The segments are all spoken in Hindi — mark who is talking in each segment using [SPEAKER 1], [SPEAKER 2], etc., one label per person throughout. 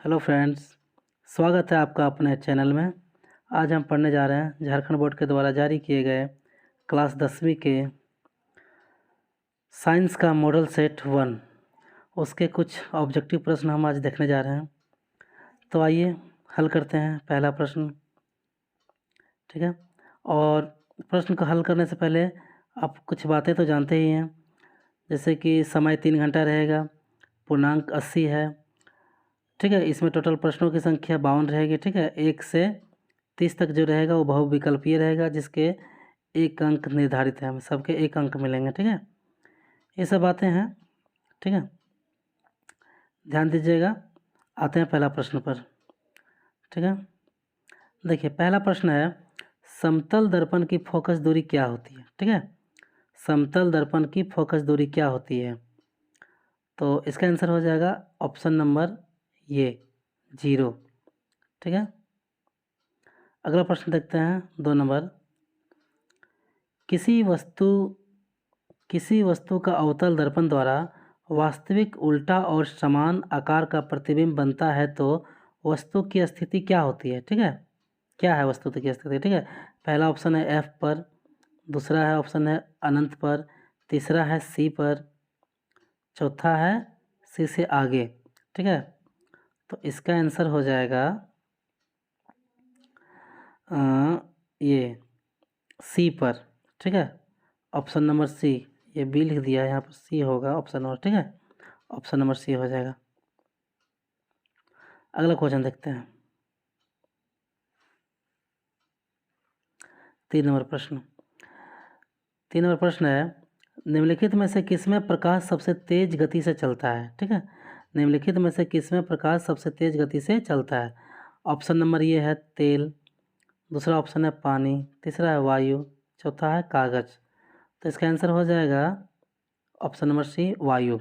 [SPEAKER 1] हेलो फ्रेंड्स, स्वागत है आपका अपने चैनल में। आज हम पढ़ने जा रहे हैं झारखंड बोर्ड के द्वारा जारी किए गए क्लास 10वीं के साइंस का मॉडल सेट 1 उसके कुछ ऑब्जेक्टिव प्रश्न हम आज देखने जा रहे हैं। तो आइए हल करते हैं पहला प्रश्न। ठीक है, और प्रश्न को हल करने से पहले आप कुछ बातें तो जानते ही हैं, जैसे कि समय 3 घंटा रहेगा, पूर्णांक 80 है। ठीक है, इसमें टोटल प्रश्नों की संख्या 52 रहेगी। ठीक है, 1 से 30 तक जो रहेगा वो बहुविकल्पीय रहेगा, जिसके 1 अंक निर्धारित है, हमें सबके 1 अंक मिलेंगे। ठीक है, ये सब बातें हैं। ठीक है, ध्यान दीजिएगा। आते हैं पहला प्रश्न पर। ठीक है, देखिए पहला प्रश्न है, समतल दर्पण की फोकस दूरी क्या होती है। ठीक है, समतल दर्पण की फोकस दूरी क्या होती है, तो इसका आंसर हो जाएगा ऑप्शन नंबर ये 0। ठीक है, अगला प्रश्न देखते हैं 2 नंबर। किसी वस्तु का अवतल दर्पण द्वारा वास्तविक उल्टा और समान आकार का प्रतिबिंब बनता है तो वस्तु की स्थिति क्या होती है। ठीक है, क्या है वस्तु की स्थिति। ठीक है, पहला ऑप्शन है F पर, दूसरा है ऑप्शन है अनंत पर, तीसरा है C पर, चौथा है C से आगे। ठीक है, तो इसका आंसर हो जाएगा ये C पर। ठीक है, ऑप्शन नंबर C, ये B लिख दिया है यहाँ पर, C होगा ऑप्शन नंबर। ठीक है, ऑप्शन नंबर C हो जाएगा। अगला क्वेश्चन देखते हैं, 3 नंबर प्रश्न। 3 नंबर प्रश्न है, निम्नलिखित में से किसमें प्रकाश सबसे तेज गति से चलता है। ठीक है, निम्नलिखित में से किसमें प्रकाश सबसे तेज गति से चलता है। ऑप्शन नंबर ये है तेल, दूसरा ऑप्शन है पानी, तीसरा है वायु, चौथा है कागज। तो इसका आंसर हो जाएगा ऑप्शन नंबर C, वायु।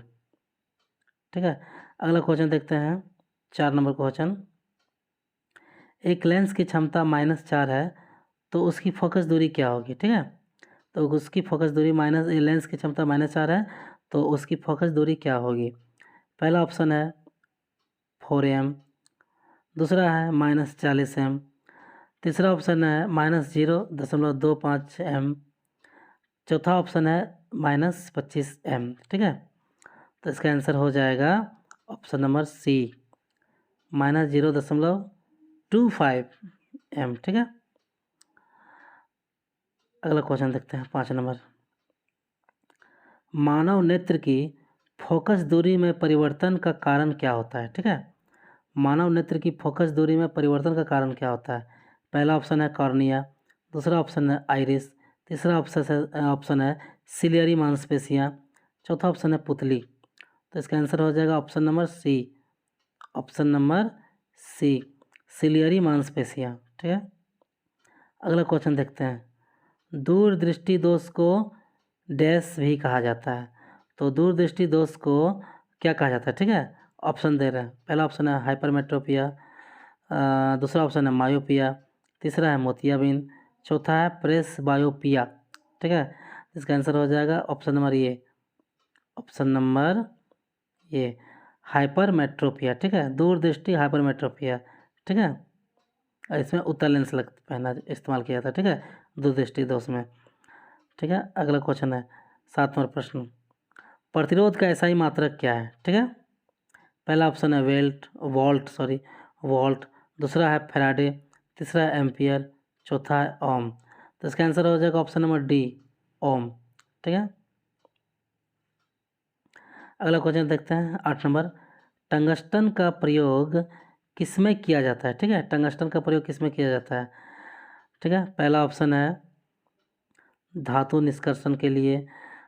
[SPEAKER 1] ठीक है, अगला क्वेश्चन देखते हैं, 4 नंबर क्वेश्चन। एक लेंस की क्षमता -4 है तो उसकी फोकस दूरी क्या होगी। ठीक है, तो उसकी फोकस दूरी लेंस की क्षमता -4 है तो उसकी फोकस दूरी क्या होगी। पहला ऑप्शन है 4m, दूसरा है -40m, तीसरा ऑप्शन है -0.25m, चौथा ऑप्शन है -25m। ठीक है, तो इसका आंसर हो जाएगा ऑप्शन नंबर C, -0.25m। ठीक है, अगला क्वेश्चन देखते हैं 5 नंबर। मानव नेत्र की फोकस दूरी में परिवर्तन का कारण क्या होता है। ठीक है, मानव नेत्र की फोकस दूरी में परिवर्तन का कारण क्या होता है। पहला ऑप्शन है कॉर्निया, दूसरा ऑप्शन है आइरिस, तीसरा ऑप्शन है सिलियरी मांसपेशियाँ, चौथा ऑप्शन है पुतली। तो इसका आंसर हो जाएगा option number C, option number C, ciliary मांसपेशियाँ। ठीक है, अगला क्वेश्चन देखते हैं, दूरदृष्टि दोष को डैश भी कहा जाता है। तो दूरदृष्टि दोष को क्या कहा जाता है। ठीक है, ऑप्शन दे रहे हैं। पहला ऑप्शन है हाइपरमेट्रोपिया, दूसरा ऑप्शन है मायोपिया, तीसरा है मोतियाबिंद, चौथा है प्रेस बायोपिया। ठीक है, इसका आंसर हो जाएगा ऑप्शन नंबर ये, ऑप्शन नंबर ये हाइपरमेट्रोपिया। ठीक है, दूरदृष्टि हाइपरमेट्रोपिया। ठीक है, इसमें उत्तल लेंस पहना इस्तेमाल किया था। ठीक है, दूरदृष्टि दोष में। ठीक है, अगला क्वेश्चन है 7 नंबर प्रश्न। प्रतिरोध का एसआई मात्रक क्या है। ठीक है, पहला ऑप्शन है वोल्ट, दूसरा है फैराडे, तीसरा है एम्पियर, चौथा है ओम। तो इसका आंसर हो जाएगा ऑप्शन नंबर D, ओम। ठीक है, अगला क्वेश्चन देखते हैं 8 नंबर। टंगस्टन का प्रयोग किसमें किया जाता है। ठीक है, टंगस्टन का प्रयोग किसमें किया जाता है। ठीक है, पहला ऑप्शन है धातु निष्कर्षण के लिए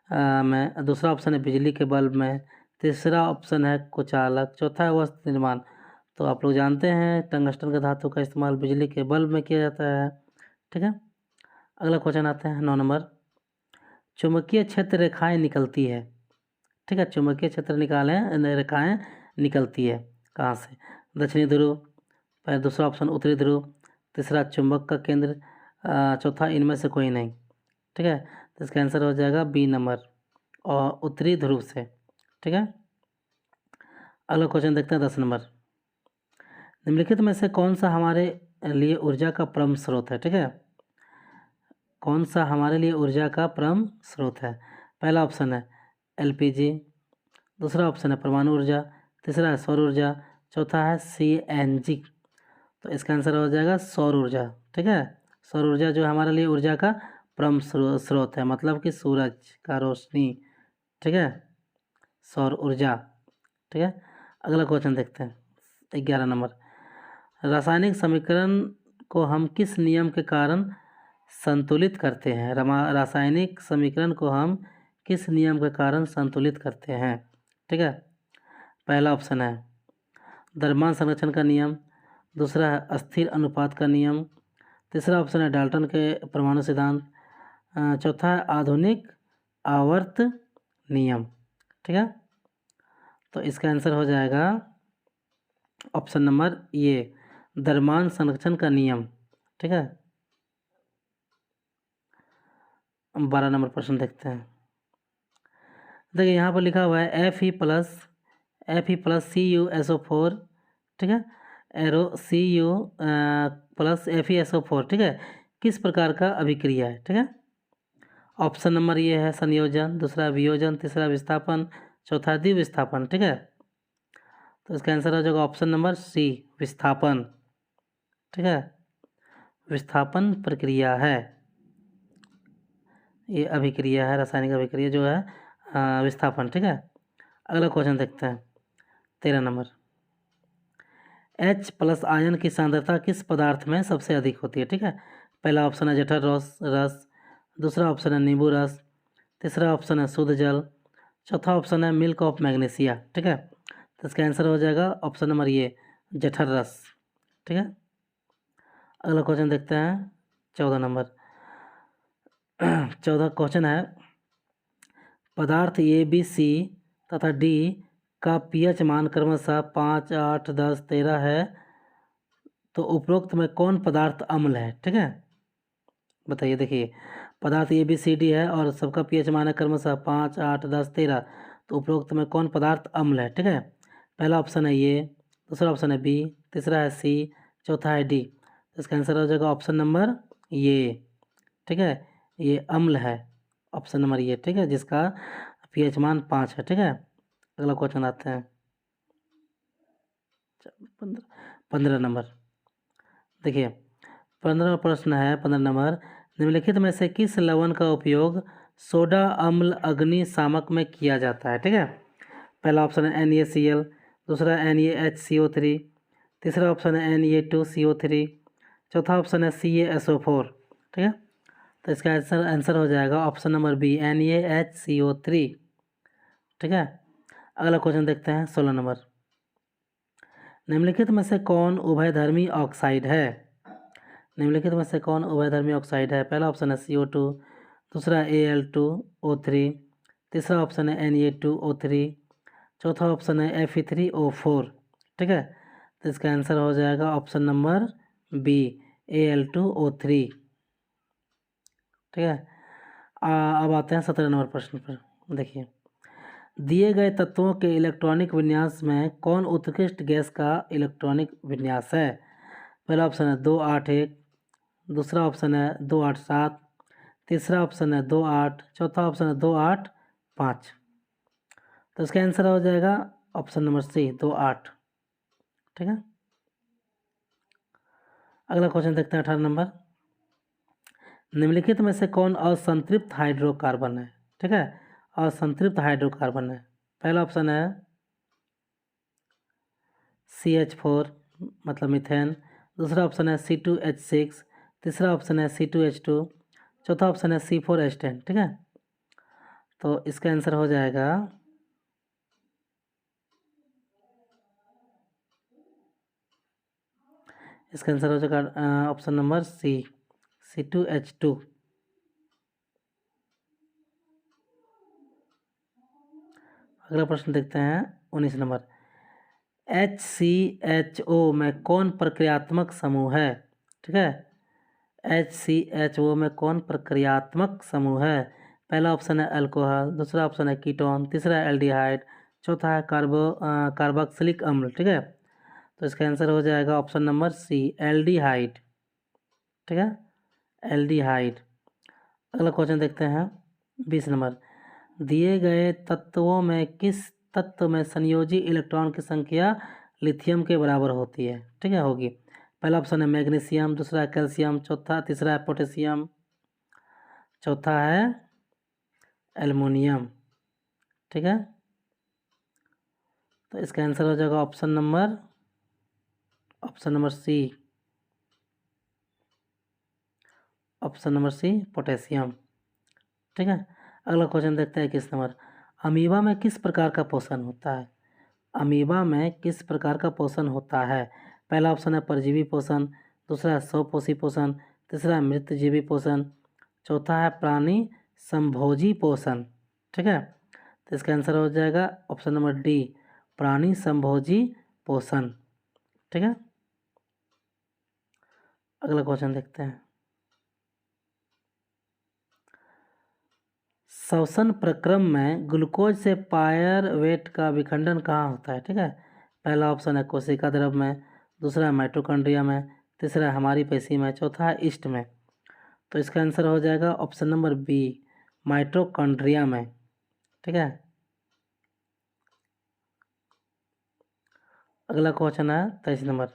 [SPEAKER 1] में, दूसरा ऑप्शन है बिजली के बल्ब में, तीसरा ऑप्शन है कुचालक, चौथा है वस्त्र निर्माण। तो आप लोग जानते हैं टंगस्टन का धातु का इस्तेमाल बिजली के बल्ब में किया जाता है। ठीक है, अगला क्वेश्चन आते हैं 9 नंबर। चुंबकीय क्षेत्र रेखाएं निकलती है। ठीक है, चुंबकीय क्षेत्र रेखाएं निकलती है कहाँ से। दक्षिणी ध्रुव, दूसरा ऑप्शन उत्तरी ध्रुव, तीसरा चुंबक का केंद्र, चौथा इनमें से कोई नहीं। ठीक है, तो इसका आंसर हो जाएगा B नंबर, और उत्तरी ध्रुव से। ठीक है, अगला क्वेश्चन देखते हैं 10 नंबर। निम्नलिखित में से कौन सा हमारे लिए ऊर्जा का परम स्रोत है? ठीक है, कौन सा हमारे लिए ऊर्जा का परम स्रोत है? पहला ऑप्शन है एलपीजी, दूसरा ऑप्शन है परमाणु ऊर्जा, तीसरा है सौर ऊर्जा, चौथा है सीएनजी। तो इसका आंसर हो जाएगा सौर ऊर्जा। ठीक है, सौर ऊर्जा जो हमारे लिए ऊर्जा का परम स्रोत है, मतलब कि सूरज का रोशनी। ठीक है, सौर ऊर्जा। ठीक है, अगला क्वेश्चन देखते हैं 11 नंबर। रासायनिक समीकरण को हम किस नियम के कारण संतुलित करते हैं? रासायनिक समीकरण को हम किस नियम के कारण संतुलित करते हैं? ठीक है, पहला ऑप्शन है द्रव्यमान संरक्षण का नियम, दूसरा है अस्थिर अनुपात का नियम, तीसरा ऑप्शन है डाल्टन के परमाणु सिद्धांत, चौथा है आधुनिक आवर्त नियम। ठीक है, तो इसका आंसर हो जाएगा ऑप्शन नंबर ये, द्रव्यमान संरक्षण का नियम। ठीक है, 12 नंबर प्रश्न देखते हैं। देखिए यहाँ पर लिखा हुआ है Fe+ CuSO4। ठीक है, एरो Cu प्लस FeSO4। ठीक है, किस प्रकार का अभिक्रिया है? ठीक है, ऑप्शन नंबर ये है संयोजन, दूसरा वियोजन, तीसरा विस्थापन, चौथा द्विविस्थापन। ठीक है, तो इसका आंसर हो जाएगा ऑप्शन नंबर सी, विस्थापन। ठीक है, विस्थापन प्रक्रिया है, ये अभिक्रिया है, रासायनिक अभिक्रिया जो है विस्थापन। ठीक है, अगला क्वेश्चन देखते हैं 13 नंबर। H+ आयन की सांद्रता किस पदार्थ में सबसे अधिक होती है? ठीक है, पहला ऑप्शन है जठर रस, दूसरा ऑप्शन है नींबू रस, तीसरा ऑप्शन है शुद्ध जल, चौथा ऑप्शन है मिल्क ऑफ मैग्नीशिया। ठीक है, तो इसका आंसर हो जाएगा ऑप्शन नंबर ये, जठर रस। ठीक है, अगला क्वेश्चन देखते हैं 14 नंबर। 14 क्वेश्चन है पदार्थ ABC तथा D का pH मान क्रमशः 5, 8, 10, 13 है, तो उपरोक्त में कौन पदार्थ अम्ल है? ठीक है, बताइए। देखिए पदार्थ ABCD है और सबका pH मान है क्रमशः 5, 8, 10, 13, तो उपरोक्त में कौन पदार्थ अम्ल है? ठीक है, पहला ऑप्शन है ये, दूसरा ऑप्शन है B, तीसरा है C, चौथा है D। इसका आंसर हो जाएगा ऑप्शन नंबर ये। ठीक है, ये अम्ल है, ऑप्शन नंबर ये। ठीक है, जिसका pH मान 5 है। ठीक है, अगला क्वेश्चन आते हैं 15 नंबर। देखिए 15 प्रश्न है 15 नंबर। निम्नलिखित में से किस लवण का उपयोग सोडा अम्ल अग्निशामक में किया जाता है? ठीक है, पहला ऑप्शन है NaCl, दूसरा NaHCO3, तीसरा ऑप्शन है Na2CO3, चौथा ऑप्शन है CaSO4। ठीक है, तो इसका आंसर हो जाएगा ऑप्शन नंबर बी, NaHCO3। ठीक है, अगला क्वेश्चन देखते हैं 16 नंबर। निम्नलिखित में से कौन उभयधर्मी ऑक्साइड है? निम्नलिखित में से कौन उभयधर्मी ऑक्साइड है? पहला ऑप्शन है CO2, दूसरा Al2O3, तीसरा ऑप्शन है Na2O3, चौथा ऑप्शन है Fe3O4। ठीक है, तो इसका आंसर हो जाएगा ऑप्शन नंबर बी, Al2O3। ठीक है, अब आते हैं 17 नंबर प्रश्न पर। देखिए दिए गए तत्वों के इलेक्ट्रॉनिक विन्यास में कौन उत्कृष्ट गैस का इलेक्ट्रॉनिक विन्यास है? पहला ऑप्शन है 281, दूसरा ऑप्शन है 287, तीसरा ऑप्शन है 28, चौथा ऑप्शन है 285। तो इसका आंसर हो जाएगा ऑप्शन नंबर सी, 28। ठीक है, अगला क्वेश्चन देखते हैं 18 नंबर। निम्नलिखित में से कौन असंतृप्त हाइड्रोकार्बन है? ठीक है, असंतृप्त हाइड्रोकार्बन है। पहला ऑप्शन है CH4 मतलब मीथेन, दूसरा ऑप्शन है C2H6, तीसरा ऑप्शन है C2H2, चौथा ऑप्शन है C4H10। ठीक है, तो इसका आंसर हो जाएगा ऑप्शन नंबर सी, C2H2। अगला प्रश्न देखते हैं 19 नंबर। HCHO में कौन प्रक्रियात्मक समूह है? ठीक है, HCHO में कौन प्रक्रियात्मक समूह है? पहला ऑप्शन है अल्कोहल, दूसरा ऑप्शन है कीटोन, तीसरा है एल्डिहाइड, चौथा है कार्बोक्सिलिक अम्ल। ठीक है, तो इसका आंसर हो जाएगा ऑप्शन नंबर सी, एल्डिहाइड। ठीक है, एल्डिहाइड। अगला क्वेश्चन देखते हैं 20 नंबर। दिए गए तत्वों में किस तत्व में संयोजी इलेक्ट्रॉन की संख्या लिथियम के बराबर होती है? ठीक है, होगी। पहला ऑप्शन है मैग्नीशियम, दूसरा है कैल्शियम, तीसरा है पोटेशियम, चौथा है एल्युमिनियम। ठीक है, तो इसका आंसर हो जाएगा option number C, option number C, potassium. ठीक है, अगला क्वेश्चन देखते हैं 21 नंबर। अमीबा में किस प्रकार का पोषण होता है? अमीबा में किस प्रकार का पोषण होता है? पहला ऑप्शन है परजीवी पोषण, दूसरा है स्वपोषी पोषण, तीसरा है मृतजीवी पोषण, चौथा है प्राणी संभोजी पोषण। ठीक है, तो इसका आंसर हो जाएगा ऑप्शन नंबर डी, प्राणी संभोजी पोषण। ठीक है, अगला क्वेश्चन देखते हैं। श्वसन प्रक्रम में ग्लूकोज से पायरवेट का विखंडन कहाँ होता है? ठीक है, पहला ऑप्शन है कोशिका द्रव में, दूसरा है माइटोकॉन्ड्रिया में, तीसरा है हमारी पेशी में, चौथा है ईस्ट में। तो इसका आंसर हो जाएगा ऑप्शन नंबर बी, माइटोकॉन्ड्रिया में। ठीक है, अगला क्वेश्चन है 23 नंबर।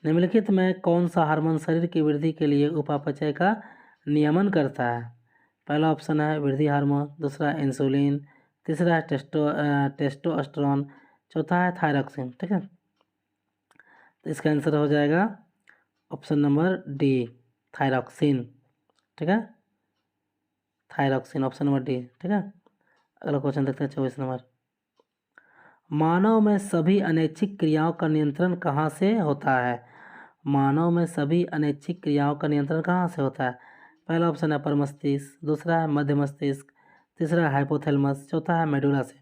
[SPEAKER 1] निम्नलिखित में कौन सा हार्मोन शरीर की वृद्धि के लिए उपापचय का नियमन करता है? पहला ऑप्शन है वृद्धि हार्मोन, दूसरा है इंसुलिन, तीसरा है टेस्टोस्टेरोन, चौथा है थायरॉक्सिन। ठीक है, तो इसका आंसर हो जाएगा ऑप्शन नंबर डी, थायरॉक्सिन। ठीक है, थायरॉक्सिन, ऑप्शन नंबर डी। ठीक है, अगला क्वेश्चन देखते हैं 24 नंबर। मानव में सभी अनैच्छिक क्रियाओं का नियंत्रण कहाँ से होता है? मानव में सभी अनैच्छिक क्रियाओं का नियंत्रण कहाँ से होता है? पहला ऑप्शन है अपर मस्तिष्क, दूसरा है मध्य मस्तिष्क, तीसरा है हाइपोथैलेमस, चौथा है मेडुला से।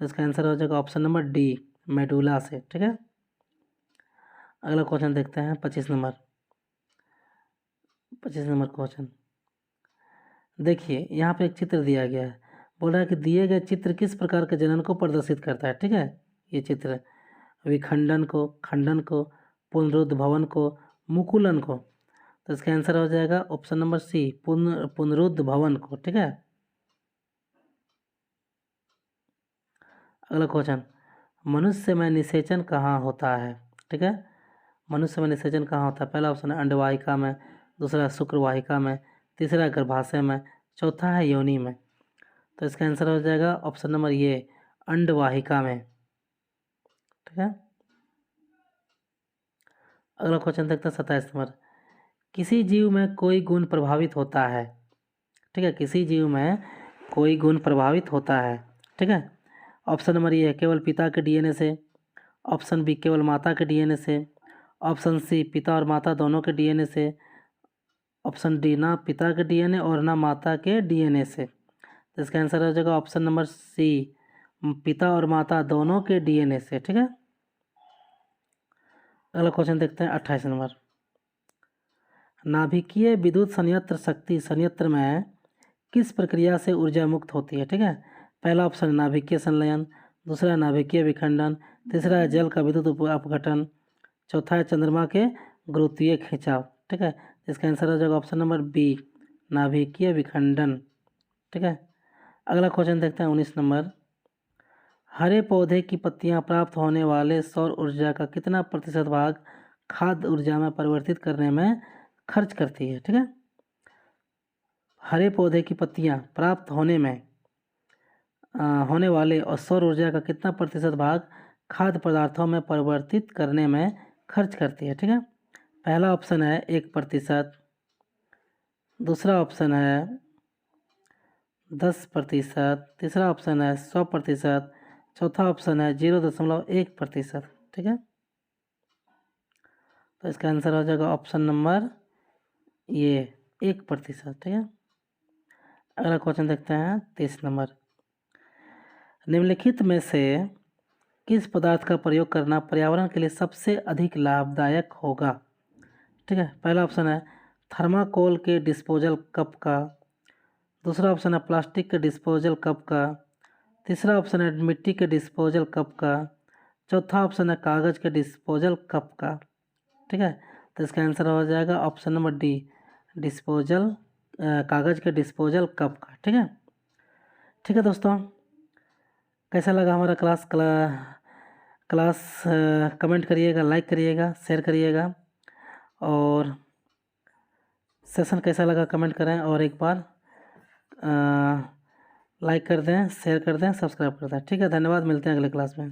[SPEAKER 1] तो इसका आंसर हो जाएगा ऑप्शन नंबर डी, मेडुला से। ठीक है, अगला क्वेश्चन देखते हैं 25 नंबर। 25 नंबर क्वेश्चन देखिए, यहाँ पे एक चित्र दिया गया है। बोल रहा है कि दिए गए चित्र किस प्रकार के जनन को प्रदर्शित करता है? ठीक है, ये चित्र विखंडन को, खंडन को, पुनरुद्भवन को, मुकुलन को। तो इसका आंसर हो जाएगा ऑप्शन नंबर सी, पुनरुद्भवन को। ठीक है, अगला क्वेश्चन, मनुष्य में निषेचन कहाँ होता है? ठीक है, मनुष्य में निषेचन कहाँ होता है? पहला ऑप्शन है अंडवाहिका में, दूसरा शुक्रवाहिका में, तीसरा गर्भाशय में, चौथा है योनि में। तो इसका आंसर हो जाएगा ऑप्शन नंबर ये, अंडवाहिका में। ठीक है, अगला क्वेश्चन देखते हैं 27 नंबर। किसी जीव में कोई गुण प्रभावित होता है? ठीक है, किसी जीव में कोई गुण प्रभावित होता है। ठीक है, ऑप्शन नंबर ये है केवल पिता के डीएनए से, ऑप्शन बी केवल माता के डीएनए से, ऑप्शन सी पिता और माता दोनों के डीएनए से, ऑप्शन डी ना पिता के डीएनए और ना माता के डीएनए से। तो इसका आंसर हो जाएगा ऑप्शन नंबर सी, पिता और माता दोनों के डीएनए से। ठीक है, अगला क्वेश्चन देखते हैं 28 नंबर। नाभिकीय विद्युत संयंत्र शक्ति संयंत्र में किस प्रक्रिया से ऊर्जा मुक्त होती है? ठीक है, पहला ऑप्शन है नाभिकीय संलयन, दूसरा है नाभिकीय विखंडन, तीसरा है जल का विद्युत अपघटन, चौथा है चंद्रमा के गुरुत्वीय खिंचाव। ठीक है, इसका आंसर हो जाएगा ऑप्शन नंबर बी, नाभिकीय विखंडन। ठीक है, अगला क्वेश्चन देखते हैं 19 नंबर। हरे पौधे की पत्तियां प्राप्त होने वाले सौर ऊर्जा का कितना प्रतिशत भाग खाद्य ऊर्जा में परिवर्तित करने में खर्च करती है? ठीक है, हरे पौधे की पत्तियां प्राप्त होने वाले और सौर ऊर्जा का कितना प्रतिशत भाग खाद्य पदार्थों में परिवर्तित करने में खर्च करती है? ठीक है, पहला ऑप्शन है 1%, दूसरा ऑप्शन है 10%, तीसरा ऑप्शन है 100%, चौथा ऑप्शन है 0.1%। ठीक है, तो इसका आंसर हो जाएगा ऑप्शन नंबर ये 1%। ठीक है, अगला क्वेश्चन देखते हैं 23 नंबर। निम्नलिखित में से किस पदार्थ का प्रयोग करना पर्यावरण के लिए सबसे अधिक लाभदायक होगा? ठीक है, पहला ऑप्शन है थर्माकोल के डिस्पोजल कप का, दूसरा ऑप्शन है प्लास्टिक के डिस्पोजल कप का, तीसरा ऑप्शन है मिट्टी के डिस्पोजल कप का, चौथा ऑप्शन है कागज़ के डिस्पोजल कप का। ठीक है, तो इसका आंसर हो जाएगा ऑप्शन नंबर डी, डिस्पोजल कागज़ के डिस्पोजल कप का। ठीक है दोस्तों, कैसा लगा हमारा क्लास कमेंट करिएगा, लाइक करिएगा, शेयर करिएगा, और सेशन कैसा लगा कमेंट करें, और एक बार लाइक कर दें, शेयर कर दें, सब्सक्राइब कर दें। ठीक है, धन्यवाद, मिलते हैं अगले क्लास में।